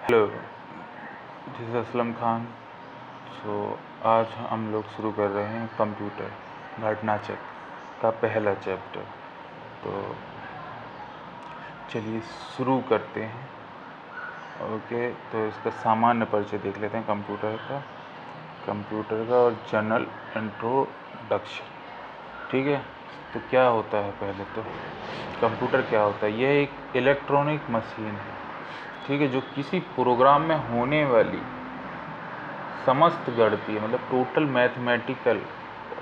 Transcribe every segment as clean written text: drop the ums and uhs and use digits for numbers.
Hello, this is Aslam Khan. So आज हम लोग शुरू कर रहे हैं कंप्यूटर घटनाचक्र का पहला चैप्टर। तो चलिए शुरू करते हैं। ओके, तो इसका सामान्य परिचय देख लेते हैं कंप्यूटर का और जनरल इंट्रोडक्शन। ठीक है, तो क्या होता है पहले तो कंप्यूटर क्या होता है। यह एक इलेक्ट्रॉनिक मशीन है, ठीक है, जो किसी प्रोग्राम में होने वाली समस्त गणितीय मतलब टोटल मैथमेटिकल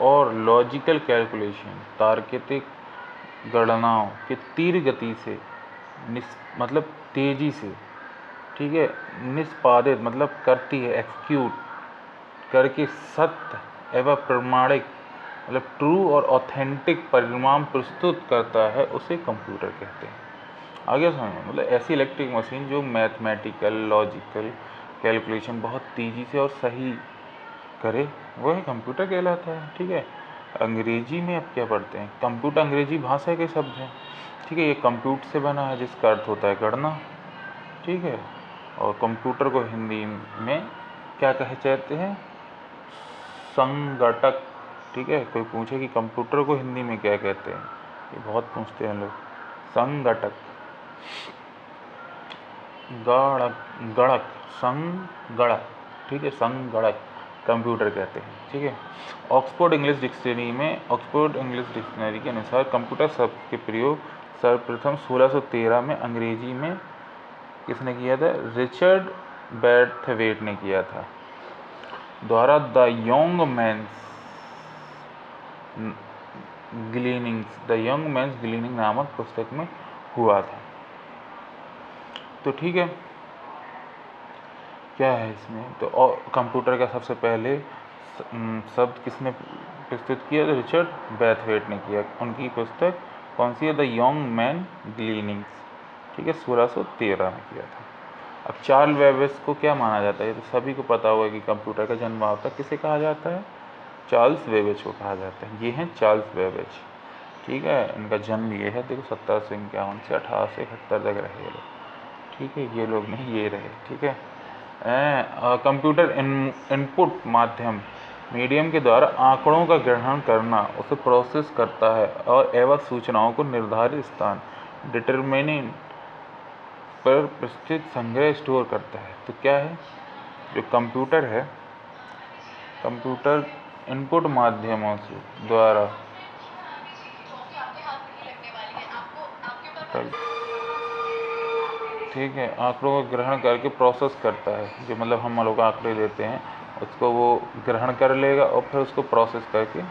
और लॉजिकल कैलकुलेशन तार्किक गणनाओं के तीव्र गति से मतलब तेज़ी से, ठीक है, निष्पादित मतलब करती है, एक्सिक्यूट करके सत्य एवं प्रमाणिक मतलब ट्रू और ऑथेंटिक परिणाम प्रस्तुत करता है, उसे कंप्यूटर कहते हैं। आगे समझो, मतलब ऐसी इलेक्ट्रिक मशीन जो मैथमेटिकल लॉजिकल कैलकुलेशन बहुत तेज़ी से और सही करे, वह कंप्यूटर कहलाता है। ठीक है, अंग्रेजी में अब क्या पढ़ते हैं। कंप्यूटर अंग्रेजी भाषा के शब्द हैं, ठीक है। ये कंप्यूट से बना है, जिसका अर्थ होता है गणना, ठीक है। और कंप्यूटर को हिंदी में क्या कहते हैं, संगणक। ठीक है, कोई पूछे कि कंप्यूटर को हिंदी में क्या कहते हैं, ये बहुत पूछते हैं लोग। संगणक, गणक, संगणक, ठीक है, संगणक कंप्यूटर कहते हैं। ठीक है, ऑक्सफोर्ड इंग्लिश डिक्शनरी के अनुसार कंप्यूटर शब्द के प्रयोग सर्वप्रथम 1613 में अंग्रेजी में किसने किया था, रिचर्ड बैथवेट ने किया था, द्वारा द यंग मैन्स ग्लीनिंग नामक पुस्तक में हुआ था। तो ठीक है, क्या है इसमें, तो कंप्यूटर का सबसे पहले शब्द किसने प्रस्तुत किया, तो रिचर्ड बैथवेट ने किया। उनकी पुस्तक कौन सी है, द यंग मैन ग्लीनिंग्स, ठीक है, 1613 में किया था। अब चार्ल्स बेबेज को क्या माना जाता है, तो सभी को पता होगा कि कंप्यूटर का जन्मदाता किसे कहा जाता है, चार्ल्स बेबेज को कहा जाता है। ये हैं चार्ल्स बेबेज, ठीक है। इनका जन्म ये है, देखो 1751 से 1871 तक रहे ये लोग, ठीक है। ये लोग नहीं, ये रहे, ठीक है। कंप्यूटर इनपुट माध्यम मीडियम के द्वारा आंकड़ों का ग्रहण करना, उसे प्रोसेस करता है और एवं सूचनाओं को निर्धारित स्थान डिटरमिनेंट पर प्रस्तुत संग्रह स्टोर करता है। तो क्या है जो कंप्यूटर है, कंप्यूटर इनपुट माध्यमों से द्वारा ठीक है आंकड़ों को ग्रहण करके प्रोसेस करता है, जो मतलब हम लोग आंकड़े देते हैं उसको वो ग्रहण कर लेगा और फिर उसको प्रोसेस करके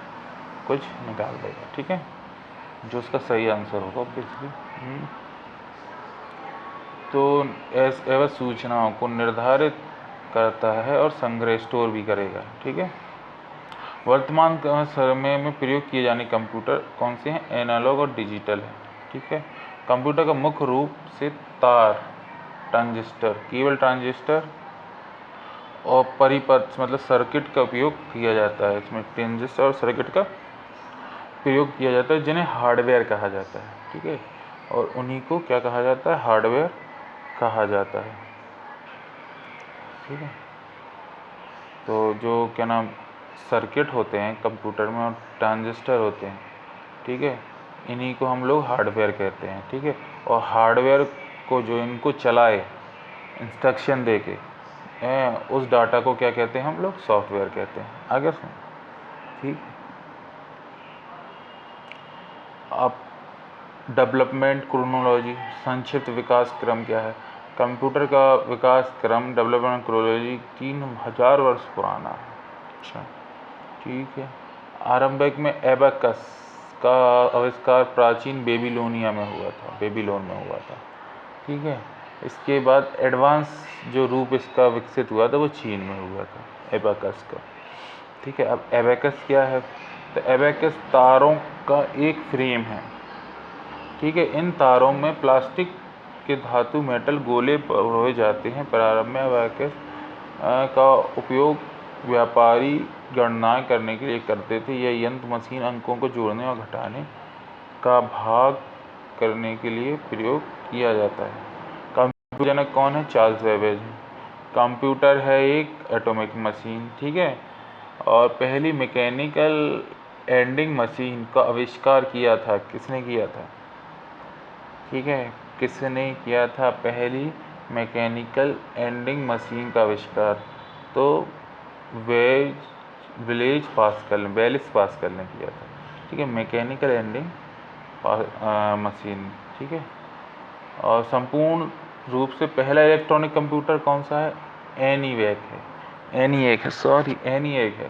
कुछ निकाल देगा, ठीक है, जो उसका सही आंसर होगा ऑब्वियसली। तो एवं सूचनाओं को निर्धारित करता है और संग्रह स्टोर भी करेगा, ठीक है। वर्तमान समय में प्रयोग किए जाने कंप्यूटर कौन से हैं, एनालॉग और डिजिटल है, ठीक है। कंप्यूटर का मुख्य रूप से तार, ट्रांजिस्टर, केबल ट्रांजिस्टर और परिपथ मतलब सर्किट का उपयोग किया जाता है। इसमें ट्रांजिस्टर और सर्किट का प्रयोग किया जाता है, जिन्हें हार्डवेयर कहा जाता है, ठीक है। और उन्हीं को क्या कहा जाता है, हार्डवेयर कहा जाता है, ठीक है। तो जो क्या नाम सर्किट होते हैं कंप्यूटर में और ट्रांजिस्टर होते हैं, ठीक है, इन्हीं को हम लोग हार्डवेयर कहते हैं, ठीक है। और हार्डवेयर को जो इनको चलाए इंस्ट्रक्शन दे के उस डाटा को क्या कहते हैं हम लोग, सॉफ्टवेयर कहते हैं। आगे सुन, ठीक। अब डेवलपमेंट क्रोनोलॉजी, संक्षिप्त विकास क्रम क्या है। कंप्यूटर का विकास क्रम डेवलपमेंट क्रोनोलॉजी 3000 वर्ष पुराना है। अच्छा, ठीक है। आरंभिक में एबेकस का आविष्कार प्राचीन बेबीलोनिया में हुआ था, बेबीलोन में हुआ था, ठीक है। इसके बाद एडवांस जो रूप इसका विकसित हुआ था वो चीन में हुआ था, एबेकस का, ठीक है। अब एबेकस क्या है, तो एबेकस तारों का एक फ्रेम है, ठीक है। इन तारों में प्लास्टिक के धातु मेटल गोले परोए जाते हैं। प्रारंभ में एबेकस का उपयोग व्यापारी गणनाएं करने के लिए करते थे। यह यंत्र मशीन अंकों को जोड़ने और घटाने का भाग करने के लिए प्रयोग किया जाता है। जनक कौन है? Charles Babbage. कंप्यूटर है एक एटॉमिक मशीन, ठीक है। और पहली मैकेनिकल एंडिंग मशीन का आविष्कार किया था, किसने किया था? ठीक है, किसने किया था पहली मैकेनिकल एंडिंग मशीन का आविष्कार? तो ब्लेज पास्कल ने किया था, ठीक है, मैकेनिकल एंडिंग मशीन, ठीक है। और संपूर्ण रूप से पहला इलेक्ट्रॉनिक कंप्यूटर कौन सा है? एनीवेक है।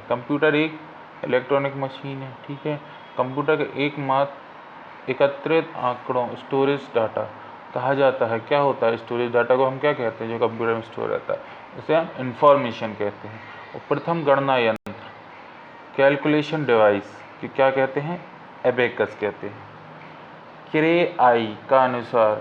कंप्यूटर एक इलेक्ट्रॉनिक मशीन है, ठीक है। कंप्यूटर का एकमात्र एकत्रित आंकड़ों स्टोरेज डाटा कहा जाता है। क्या होता है स्टोरेज डाटा को? हम क्या कहते हैं जो कंप्यूटर में स्टोर रहता है? उसे हम इंफॉर्मेशन कहते हैं। और प्रथम गणना यंत्र कैलकुलेशन डिवाइस कि क्या कहते हैं? एबेकस कहते हैं। क्रे-आई का अनुसार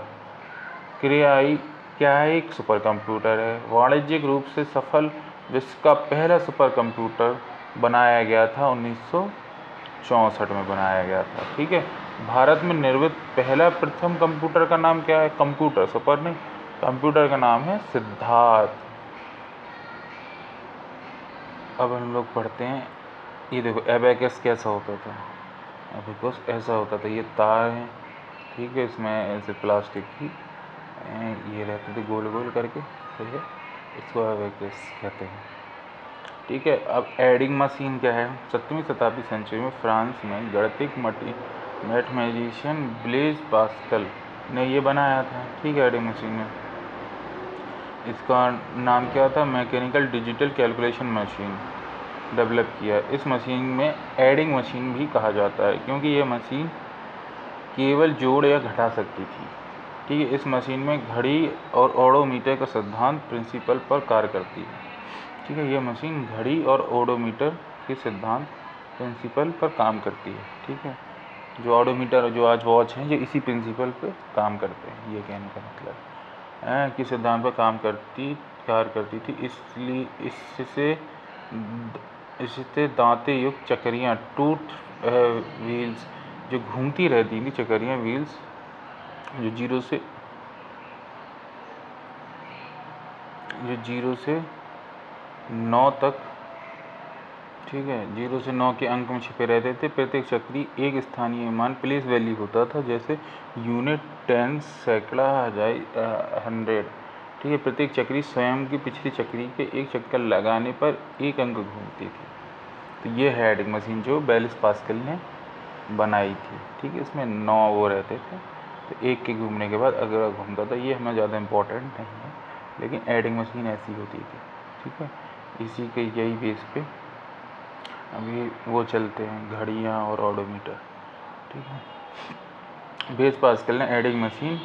क्रे-आई क्या है? एक सुपर कंप्यूटर है। वाणिज्यिक रूप से सफल विश्व का पहला सुपर कंप्यूटर बनाया गया था 1964 में बनाया गया था, ठीक है। भारत में निर्मित पहला प्रथम कंप्यूटर का नाम क्या है? कंप्यूटर, सुपर नहीं, कंप्यूटर का नाम है सिद्धार्थ। अब हम लोग पढ़ते हैं, ये देखो एबेकस कैसा होता था। एबेकस ऐसा होता था, ये तार है, ठीक है, इसमें ऐसे प्लास्टिक की ये रहते थे गोल गोल करके, ठीक है, इसको एबेकस कहते हैं, ठीक है। अब एडिंग मशीन क्या है? 7वीं शताब्दी सेंचुरी में फ्रांस में गणितिक मैथमेटिशियन ब्लेज पास्कल ने ये बनाया था, ठीक है, एडिंग मशीन में। इसका नाम क्या था? Mechanical digital calculation machine develop किया। इस मशीन में एडिंग मशीन भी कहा जाता है क्योंकि यह मशीन केवल जोड़ या घटा सकती थी, ठीक है। इस मशीन में घड़ी और ओडोमीटर का सिद्धांत प्रिंसिपल पर कार्य करती है, ठीक है। यह मशीन घड़ी और ओडोमीटर के सिद्धांत प्रिंसिपल पर काम करती है, ठीक है। जो ओडोमीटर जो आज वॉच हैं ये इसी प्रिंसिपल पे काम करते हैं, ये कहने का मतलब है कि सिद्धांत पर कार्य करती थी। इसलिए इससे दांते युक्त चक्रियाँ टूथ व्हील्स जो घूमती रहती थी, चक्रियाँ व्हील्स जो जीरो से 9 तक, ठीक है, 0 से 9 के अंक में छिपे रहते थे। प्रत्येक चक्री एक स्थानीय मान प्लेस वैल्यू होता था, जैसे यूनिट, टेंस, सैकड़ा, 100, ठीक है। प्रत्येक चक्री स्वयं की पिछली चक्री के एक चक्कर लगाने पर एक अंक घूमती थी। तो ये है एडिंग मशीन जो ब्लेज पास्कल ने बनाई थी, ठीक है। इसमें 9 वो रहते थे, तो एक के घूमने के बाद अगला घूमता था। ये हमें ज़्यादा इम्पोर्टेंट नहीं है, लेकिन एडिंग मशीन ऐसी होती थी, ठीक है। इसी के यही बेस पे अभी वो चलते हैं घड़ियाँ और ओडोमीटर, ठीक है। ब्लेज पास्कल ने एडिंग मशीन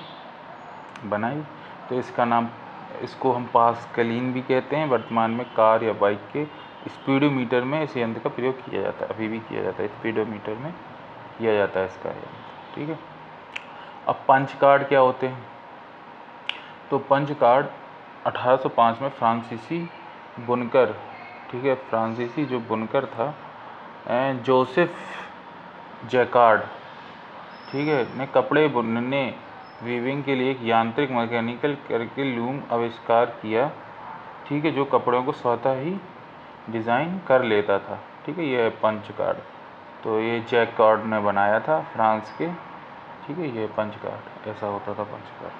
बनाई, तो इसको हम पास्कलिन भी कहते हैं। वर्तमान में कार या बाइक के स्पीडोमीटर में इस यंत्र का प्रयोग किया जाता है, अभी भी किया जाता है, स्पीडोमीटर में किया जाता है इसका यंत्र, ठीक है। अब पंच कार्ड क्या होते हैं? तो पंच कार्ड 1805 में फ्रांसीसी बुनकर, ठीक है, फ्रांसीसी जो बुनकर था जोसेफ जैकार्ड, ठीक है, ने कपड़े बुनने वीविंग के लिए एक यांत्रिक मैकेनिकल करके लूम आविष्कार किया, ठीक है, जो कपड़ों को स्वतः ही डिज़ाइन कर लेता था, ठीक है। ये है पंच कार्ड, तो ये जैकार्ड ने बनाया था फ्रांस के, ठीक है। ये पंच कार्ड ऐसा होता था, पंच कार्ड।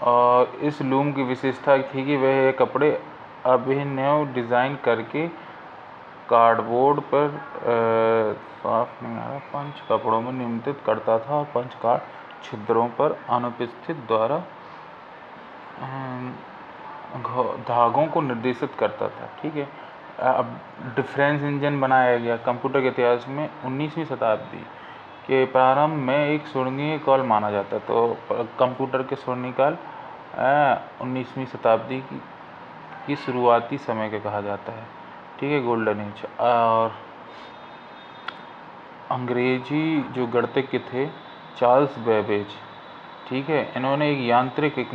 और इस लूम की विशेषता थी कि वह कपड़े अभिनव डिज़ाइन करके कार्डबोर्ड पर साफ नहीं आ रहा, पंच कपड़ों में नियंत्रित करता था और पंच कार्ड छिद्रों पर अनुपस्थित द्वारा धागों को निर्देशित करता था, ठीक है। अब डिफरेंस इंजन बनाया गया कंप्यूटर के इतिहास में 19वीं शताब्दी के प्रारंभ में एक स्वर्णिम काल माना जाता है। तो कंप्यूटर के स्वर्णिम काल 19वीं शताब्दी की शुरुआती समय का कहा जाता है, ठीक है, गोल्डन एज। और अंग्रेजी जो गणितज्ञ थे चार्ल्स बेबेज, ठीक है, इन्होंने एक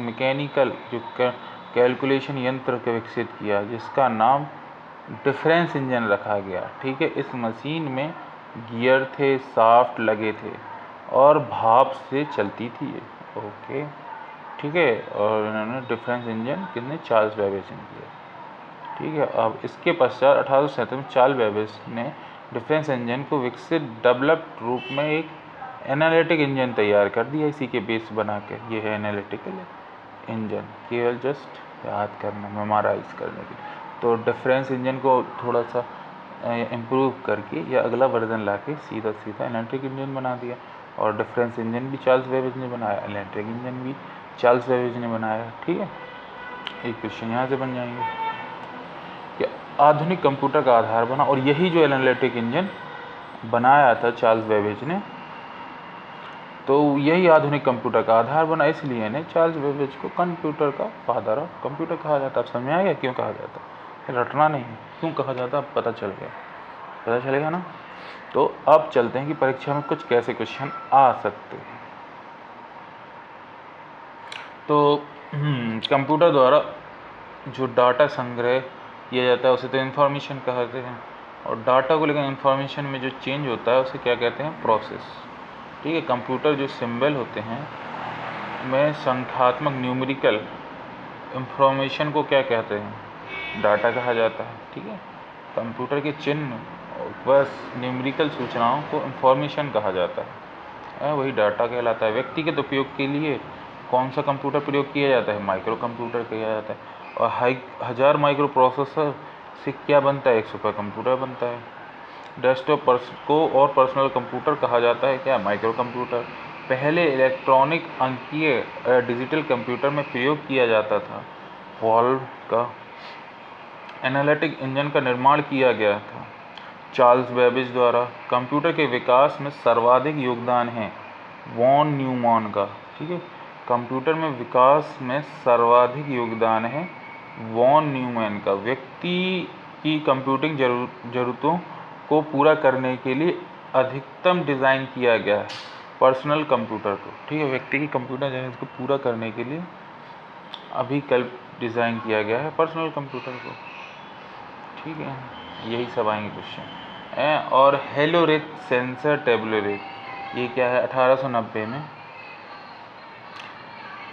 मैकेनिकल जो कैलकुलेशन यंत्र को विकसित किया जिसका नाम डिफरेंस इंजन रखा गया, ठीक है। इस मशीन में गियर थे, शाफ्ट लगे थे, और भाप से चलती थी ये। ओके, ठीक है। और इन्होंने डिफरेंस इंजन कितने, चार्ल्स बेबेज ने किया। ठीक है। अब इसके पश्चात 1837 में चार्ल्स बेबेज ने डिफरेंस इंजन को विकसित डेवलप्ड रूप में एक एनालिटिक इंजन तैयार कर दिया इसी के बेस बना के। ये है एनालिटिकल इंजन, केवल जस्ट याद करना, मेमोराइज करने के लिए। तो डिफरेंस इंजन को थोड़ा सा इम्प्रूव करके या अगला वर्जन ला के सीधा सीधा इलेक्ट्रिक इंजन बना दिया। और डिफरेंस इंजन भी चार्ल्स बेबेज ने बनाया, इलेक्ट्रिक इंजन भी चार्ल्स बेबेज ने बनाया। ठीक है, एक क्वेश्चन यहाँ से बन जाएंगे कि आधुनिक कंप्यूटर का आधार बना। और यही जो एनालिटिक इंजन बनाया था चार्ल्स बेबेज ने, तो यही आधुनिक कंप्यूटर का आधार बना। इसलिए इन्हें चार्ल्स बेबेज को कंप्यूटर का फादर ऑफ कंप्यूटर कहा जाता है। अब समझ में आ गया क्यों कहा जाता है, रटना नहीं है, क्यों कहा जाता, अब पता चल गया, पता चलेगा ना। तो अब चलते हैं कि परीक्षा में कुछ कैसे क्वेश्चन आ सकते हैं। तो कंप्यूटर द्वारा जो डाटा संग्रह किया जाता है उसे तो इन्फॉर्मेशन कहते हैं। और डाटा को लेकर इन्फॉर्मेशन में जो चेंज होता है उसे क्या कहते हैं, प्रोसेस। ठीक है। कंप्यूटर जो सिंबल होते हैं में संख्यात्मक न्यूमेरिकल इंफॉर्मेशन को क्या कहते हैं, डाटा कहा जाता है। ठीक है। कंप्यूटर के चिन्ह बस न्यूमेरिकल सूचनाओं को इंफॉर्मेशन कहा जाता है, वही डाटा कहलाता है। व्यक्तिगत उपयोग के लिए कौन सा कंप्यूटर प्रयोग किया जाता है, माइक्रो कंप्यूटर किया जाता है। और 1000 माइक्रो प्रोसेसर से क्या बनता है, एक सुपर कंप्यूटर बनता है। डेस्कटॉप को और पर्सनल कंप्यूटर कहा जाता है क्या, माइक्रो कंप्यूटर। पहले इलेक्ट्रॉनिक अंकीय डिजिटल कंप्यूटर में प्रयोग किया जाता था वॉल्व का। एनालिटिक इंजन का निर्माण किया गया था चार्ल्स बेबेज द्वारा। कंप्यूटर के विकास में सर्वाधिक योगदान है वॉन न्यूमैन का। ठीक है। कंप्यूटर में विकास में सर्वाधिक योगदान है वॉन न्यूमैन का। व्यक्ति की कंप्यूटिंग जरूरतों को पूरा करने के लिए अधिकतम डिज़ाइन किया गया है पर्सनल कंप्यूटर को। ठीक है। व्यक्ति की कंप्यूटर जरूरत को पूरा करने के लिए अभी कल डिज़ाइन किया गया है पर्सनल कंप्यूटर को। ठीक है, यही सब आएंगे क्वेश्चन। और हेलोरेथ सेंसर टेबुलरेथ, ये क्या है, 1890 में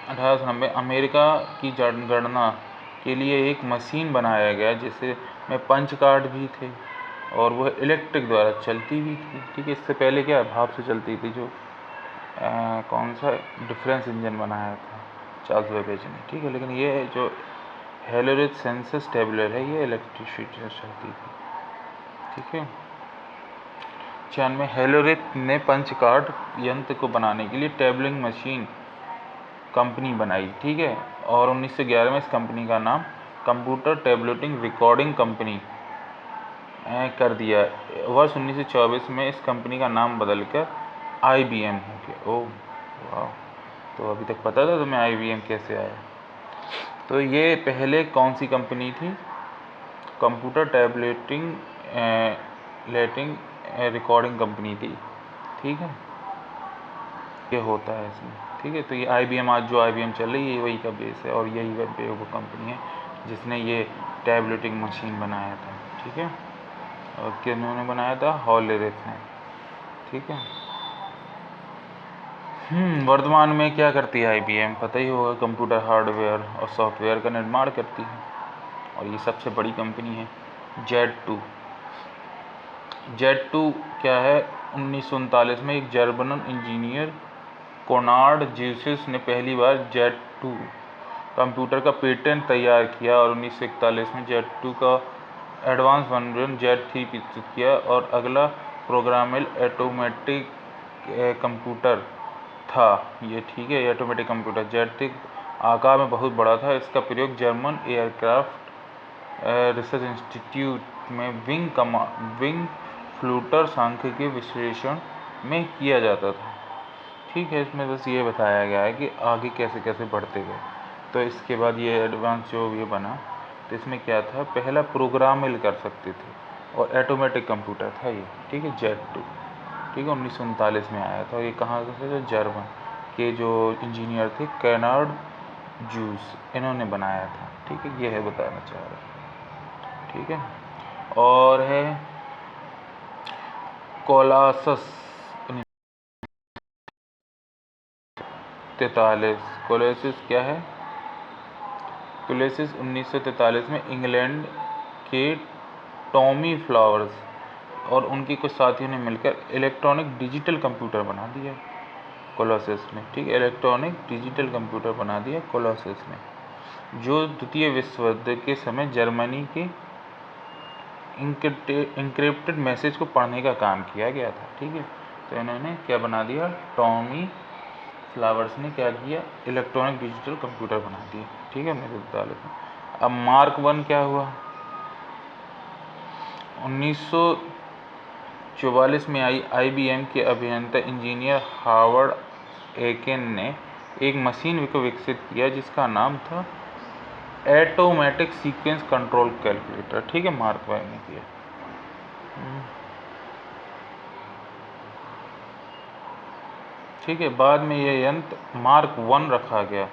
1890 अमेरिका की जनगणना के लिए एक मशीन बनाया गया जिससे में पंच कार्ड भी थे और वह इलेक्ट्रिक द्वारा चलती भी थी। ठीक है। इससे पहले क्या भाप से चलती थी, जो कौन सा डिफरेंस इंजन बनाया था चार्ल्स बेबेज ने। ठीक है। लेकिन ये जो हेलोरेथ सेंसस टेबुलर है ये इलेक्ट्रिसिटी से चलती थी। ठीक है। 96 हेलोरेथ ने पंच कार्ड यंत्र को बनाने के लिए टेबलिंग मशीन कंपनी बनाई। ठीक है। और 1911 में इस कंपनी का नाम कंप्यूटर टेबलेटिंग रिकॉर्डिंग कंपनी कर दिया। वर्ष 1924 में इस कंपनी का नाम बदलकर IBM हो गया। ओह वाह, तो अभी तक पता था तुम्हें IBM कैसे आया। तो ये पहले कौन सी कंपनी थी, कंप्यूटर टैबलेटिंग लेटिंग रिकॉर्डिंग कंपनी थी। ठीक है, ये होता है इसमें। ठीक है। तो ये IBM, आज जो IBM चल रही है वही का बेस है और यही वो कंपनी है जिसने ये टैबलेटिंग मशीन बनाया था। ठीक है। और किन्होंने बनाया था, हॉलरेथ ने। ठीक है। वर्तमान में क्या करती है IBM, पता ही होगा, कंप्यूटर हार्डवेयर और सॉफ्टवेयर का निर्माण करती है और ये सबसे बड़ी कंपनी है। Z2 क्या है, 1939 में एक जर्मन इंजीनियर कोनार्ड ज्यूसिस ने पहली बार Z2 कंप्यूटर का पेटेंट तैयार किया और 1941 में Z2 का एडवांस वर्जन Z3 विकसित किया। और अगला प्रोग्रामेबल ऑटोमेटिक कंप्यूटर था ये। ठीक है। ऑटोमेटिक कंप्यूटर Z3 आकार में बहुत बड़ा था। इसका प्रयोग जर्मन एयरक्राफ्ट रिसर्च इंस्टीट्यूट में विंग फ्लूटर सांख्यिकीय विश्लेषण में किया जाता था। ठीक है। इसमें बस ये बताया गया है कि आगे कैसे कैसे बढ़ते गए। तो इसके बाद ये एडवांस जो ये बना, तो इसमें क्या था, पहला प्रोग्रामेबल कर सकते थे और ऑटोमेटिक कंप्यूटर था ये। ठीक है। Z2, ठीक है, 1939 में आया था। ये कहाँ से, जो जर्मन के जो इंजीनियर थे कोनार्ड ज्यूस, इन्होंने बनाया था। ठीक है। ये है बताना चाह रहा। ठीक है। और है कोलासस 1943 कोलेसिस क्या है? कोलेसिस 1943 में इंग्लैंड के टॉमी फ्लावर्स और उनके कुछ साथियों ने मिलकर इलेक्ट्रॉनिक डिजिटल कंप्यूटर बना दिया कोलोसिस ने। ठीक है, इलेक्ट्रॉनिक डिजिटल कंप्यूटर बना दिया कोलोसिस ने, जो द्वितीय विश्व युद्ध के समय जर्मनी के इंक्रिप्टेड मैसेज को पढ़ने का काम किया गया था। ठीक है, तो इन्होंने क्या बना दिया? टॉमी फ्लावर्स ने क्या किया? इलेक्ट्रॉनिक डिजिटल कंप्यूटर बना दिया। ठीक है, 1943 में। अब मार्क 1 क्या हुआ? 1944 में IBM के अभियंता इंजीनियर हार्वर्ड एकेन ने एक मशीन को विकसित किया जिसका नाम था ऑटोमेटिक सीक्वेंस कंट्रोल कैलकुलेटर। ठीक है, मार्क 1 ने किया। ठीक है, बाद में यह यंत्र मार्क 1 रखा गया।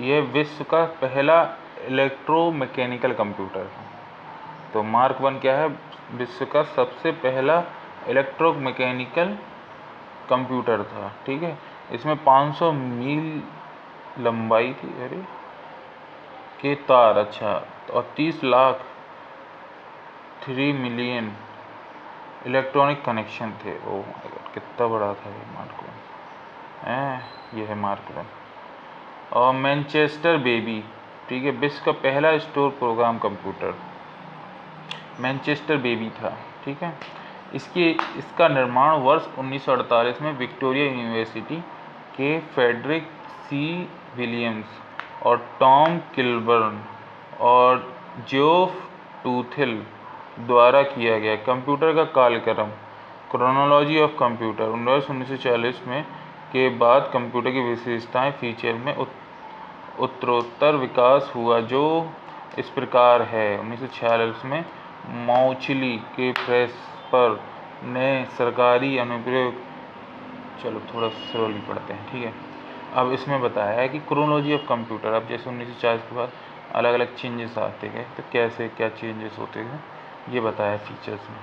यह विश्व का पहला इलेक्ट्रोमैकेनिकल कंप्यूटर है। तो मार्क 1 क्या है? विश्व का सबसे पहला इलेक्ट्रोमैकेनिकल कंप्यूटर था। ठीक है, इसमें 500 मील लंबाई थी के तार, अच्छा, और 30 लाख 3 मिलियन इलेक्ट्रॉनिक कनेक्शन थे। ओह माय गॉड, कितना बड़ा था ये मार्क 1। ये है मार्क 1। और मैनचेस्टर बेबी, ठीक है, विश्व का पहला store program computer Manchester baby था। ठीक है, इसका निर्माण वर्ष 1948 में विक्टोरिया यूनिवर्सिटी के फ्रेडरिक सी विलियम्स और टॉम किलबर्न और जेफ टूथेल द्वारा किया गया। कंप्यूटर का कालक्रम, क्रोनोलॉजी ऑफ कंप्यूटर, 1940 में के बाद कंप्यूटर की विशेषताएं फीचर में उत्तरोत्तर विकास हुआ, जो इस प्रकार है। 1946 में माउचिली के प्रेसपर ने सरकारी अनुप्रयोग, चलो थोड़ा स्लोली पढ़ते हैं। ठीक है, अब इसमें बताया है कि क्रोनोलॉजी ऑफ कंप्यूटर, अब जैसे 1940 के बाद अलग अलग चेंजेस आते गए, तो कैसे क्या चेंजेस होते गए ये बताया फीचर्स में।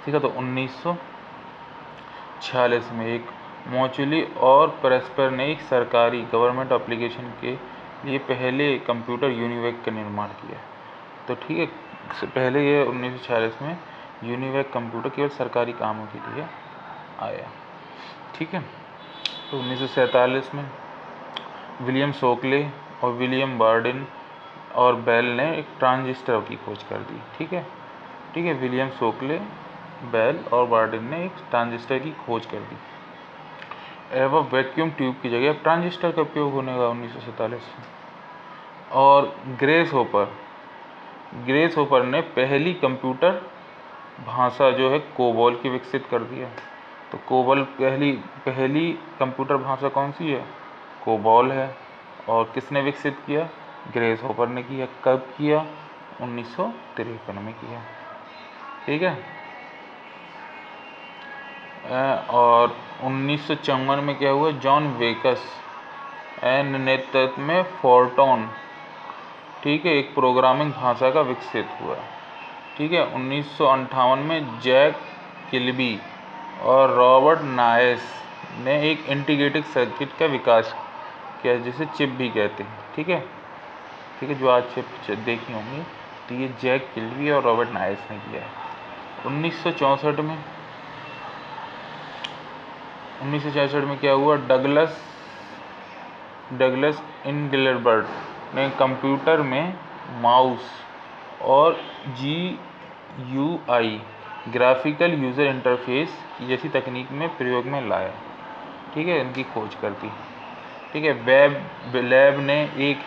ठीक है, तो 1946 में एक मौचुली और प्रेसपर ने एक सरकारी गवर्नमेंट एप्लीकेशन के लिए पहले कंप्यूटर यूनिवैक का निर्माण किया। तो ठीक है, पहले ये 1946 में यूनिवैक कंप्यूटर केवल सरकारी कामों के लिए आया। ठीक है, तो 1947 में विलियम शोकले और विलियम बार्डिन और बेल ने एक ट्रांजिस्टर की खोज कर दी। ठीक है, विलियम शोकले, बेल और बार्डिन ने एक ट्रांजिस्टर की खोज कर दी एवं वैक्यूम ट्यूब की जगह ट्रांजिस्टर का उपयोग होने लगा 1947 में। और ग्रेस होपर ने पहली कंप्यूटर भाषा जो है कोबोल की विकसित कर दिया। तो कोबोल पहली कंप्यूटर भाषा कौन सी है? कोबोल है। और किसने विकसित किया? ग्रेस होपर ने किया। कब किया? 1953 में किया। ठीक है, और 1954 में क्या हुआ? जॉन वेकस नेतृत्व में फोर्टॉन, ठीक है, एक प्रोग्रामिंग भाषा का विकसित हुआ। ठीक है, 1958 में जैक किल्बी और रॉबर्ट नायस ने एक इंटीग्रेटेड सर्किट का विकास किया, जिसे चिप भी कहते हैं। ठीक है, जो आज चिप देखी होंगी, तो ये जैक किल्बी और रॉबर्ट नायस ने किया है। 1964 में क्या हुआ? डगलस इंगलबर्ट ने कंप्यूटर में माउस और GUI ग्राफिकल यूज़र इंटरफेस जैसी तकनीक में प्रयोग में लाया। ठीक है, इनकी खोज कर दी। ठीक है, वेब लैब ने एक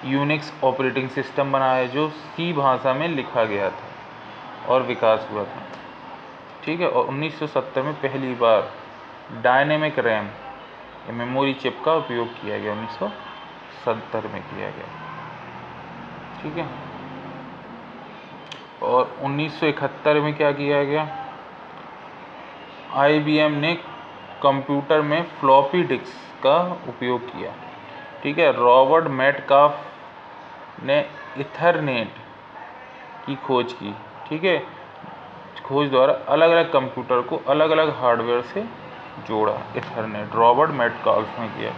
यूनिक्स ऑपरेटिंग सिस्टम बनाया जो C भाषा में लिखा गया था और विकास हुआ था। ठीक है, और 1970 में पहली बार डायनेमिक रैम मेमोरी चिप का उपयोग किया गया, 1970 में किया गया। ठीक है, और 1971 में क्या किया गया? IBM ने कंप्यूटर में फ्लॉपी डिस्क का उपयोग किया। ठीक है, रॉबर्ट मेटकाफ ने इथरनेट की खोज की। ठीक है, खोज द्वारा अलग अलग कंप्यूटर को अलग अलग हार्डवेयर से जोड़ा। इथरनेट रॉबर्ट मेटकाफ ने किया।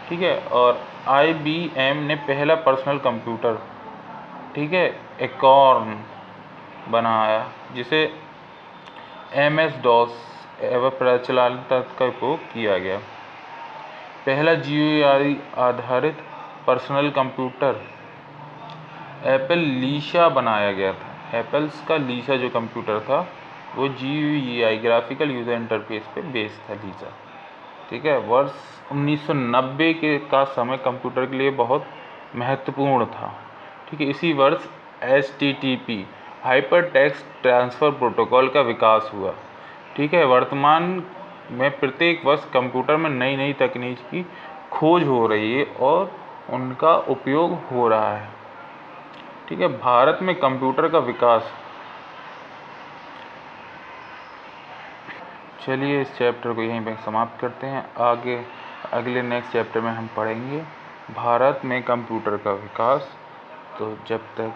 ठीक है। और IBM ने पहला पर्सनल कंप्यूटर, ठीक है, एकॉर्न बनाया, जिसे MS-DOS एवं प्रचलित का उपयोग किया गया। पहला GUI आधारित पर्सनल कंप्यूटर एप्पल लीसा बनाया गया था। एप्पल्स का लीसा जो कंप्यूटर था वो GUI ग्राफिकल यूज़र इंटरफेस पे बेस्ड था, लीसा, ठीक है। वर्ष 1990 का समय कंप्यूटर के लिए बहुत महत्वपूर्ण था, ठीक है। इसी वर्ष HTTP hyper text transfer protocol का विकास हुआ, ठीक है। वर्तमान में प्रत्येक वर्ष कंप्यूटर में नई नई तकनीक की खोज हो रही है और उनका उपयोग हो रहा है, ठीक है। भारत में कंप्यूटर का विकास, चलिए इस चैप्टर को यहीं पे समाप्त करते हैं। आगे अगले नेक्स्ट चैप्टर में हम पढ़ेंगे भारत में कंप्यूटर का विकास। तो जब तक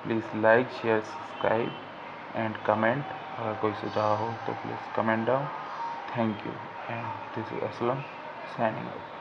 please like, share, subscribe and comment. अगर कोई सुझाव हो तो please comment down. Thank you and this is Aslam signing out.